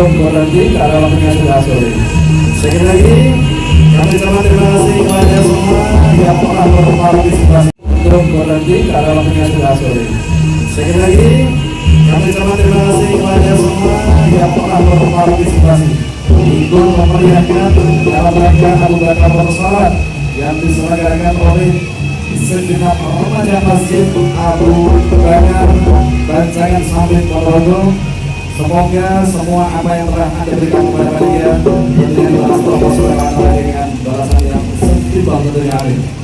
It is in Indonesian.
untuk berhenti karena waktunya sudah sore. Sekali lagi kami ucapkan terima kasih kepada semua yang telah berpartisipasi untuk berhenti karena waktunya sudah sore. Sekali lagi kami ucapkan terima kasih kepada semua yang telah berpartisipasi ikut memeriahkan dalam rangka Abu Bakar Bersolat yang diselenggarakan oleh segenap remaja Masjid Abu Bakar Bancangan Sambit Ponorogo. Semoga semua apa yang telah Anda berikan kepada dia dengan balas proporsional dengan balasan yang setimpal tentunya. Amin.